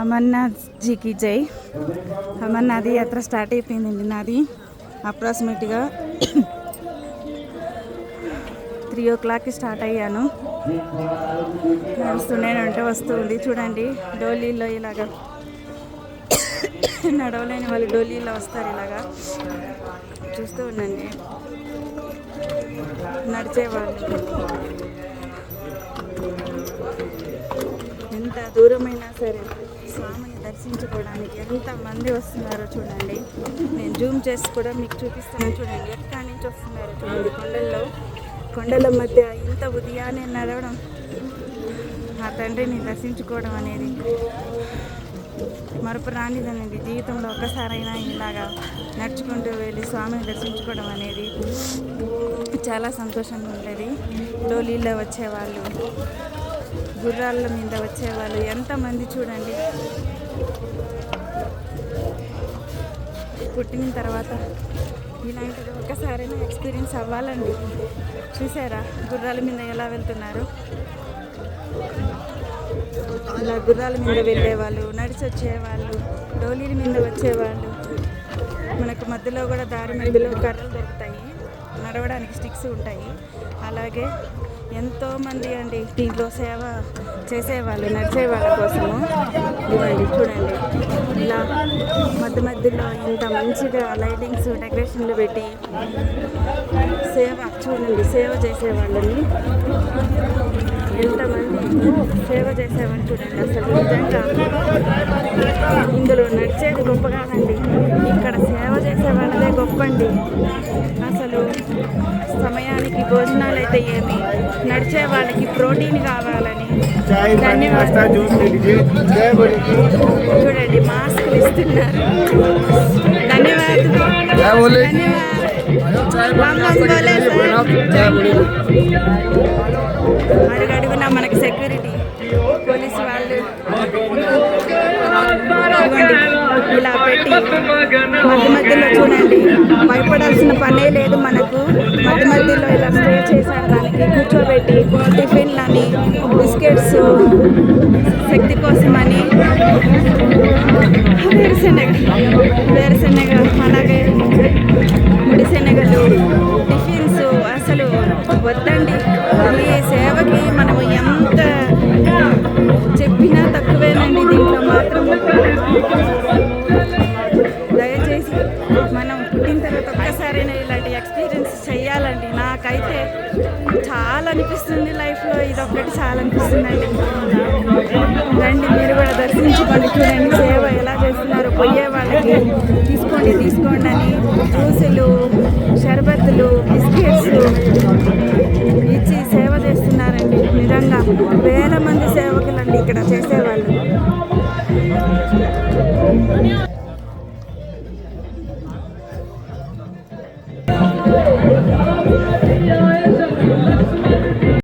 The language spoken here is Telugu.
అమర్నాథ్ జీకి జై. అమర్నాథ్ యాత్ర స్టార్ట్ అయిపోయిందండి. నాది అప్రాక్సిమేట్గా 3 o'clock స్టార్ట్ అయ్యాను. నడుస్తూనే ఉంటే వస్తుంది. చూడండి డోలీలో ఇలాగా నడవలేని వాళ్ళు డోలీలో వస్తారు. ఇలాగా చూస్తూ ఉండండి. నడిచేవాళ్ళు ఎంత దూరమైనా సరే స్వామిని దర్శించుకోవడానికి ఎంతమంది వస్తున్నారో చూడండి. నేను జూమ్ చేసి కూడా మీకు చూపిస్తాను. చూడండి ఎక్కడి నుంచి వస్తున్నారో చూడండి. కొండల మధ్య ఇంత ఉదయాన్నే నడవడం, ఆ తండ్రిని దర్శించుకోవడం అనేది మరపురానిదనేది. జీవితంలో ఒక్కసారైనా ఇలాగా నడుచుకుంటూ వెళ్ళి స్వామిని దర్శించుకోవడం అనేది చాలా సంతోషంగా ఉంటుంది. డోలీలో వచ్చేవాళ్ళు, గుర్రాల మీద వచ్చేవాళ్ళు ఎంతమంది చూడండి. పుట్టిన తర్వాత ఇలాంటిది ఒక్కసారైనా ఎక్స్పీరియన్స్ అవ్వాలండి. చూసారా గుర్రాల మీద ఎలా వెళ్తున్నారు. ఇలా గుర్రాల మీద వెళ్ళేవాళ్ళు, నడిచి వచ్చేవాళ్ళు, డోలీల మీద వచ్చేవాళ్ళు. మనకు మధ్యలో కూడా దారి మధ్యలో కర్రలు దొరుకుతాయి, నడవడానికి స్టిక్స్ ఉంటాయి. అలాగే ఎంతోమంది అండి దీంట్లో సేవ చేసేవాళ్ళు, నడిచే వాళ్ళ కోసము. ఇవ్వండి చూడండి ఇలా మధ్యలో ఇంత మంచిగా లైటింగ్స్ డెకరేషన్లు పెట్టి సేవ చూడండి. సేవ చేసేవాళ్ళని ఎంతమంది సేవ చేసేవాళ్ళు చూడండి. అసలు నిజంగా ఇందులో నడిచేది గొప్ప కాదండి, ఇక్కడ సేవ చేసే వాళ్ళదే గొప్ప అండి. అసలు సమయానికి భోజనాలు అయితే ఏమి, నడిచే వాళ్ళకి ప్రోటీన్ కావాలని చూడండి మాస్కులు ఇస్తున్నారు. ధన్యవాదాలు. అడుగడుగునా మనకి సెక్యూరిటీ పోలీసు వాళ్ళు ఇలా పెట్టి మధ్యలో చూడండి. భయపడాల్సిన పనే లేదు మనకు. మధ్యలో ఇలా స్టే చేశారు. దానికి కూర్చోబెట్టి టిఫిన్లని, బిస్కెట్స్ శక్తి కోసమని, వేరుశెనగ అలాగే ముడిశెనగలు, టిఫిన్స్. అసలు వద్దండి, ఈ సేవకి మనము ఎంత చెప్పినా తక్కువేనండి. దీంట్లో మాత్రం దయచేసి మనం పుట్టిన తర్వాత ఒక్కసారైనా ఇలాంటి ఎక్స్పీరియన్స్ చేయాలండి. నాకైతే చాలా అనిపిస్తుంది లైఫ్లో, ఇదొక్కటి చాలా అనిపిస్తుందండి. రండి మీరు కూడా దర్శించుకోండి. చూడండి సేవ ఎలా చేస్తున్నారు. పోయే వాళ్ళకి తీసుకోండి అని జ్యూసులు, షర్బత్తులు, బిస్కెట్స్ ఇచ్చి సేవ చేస్తున్నారండి. నిజంగా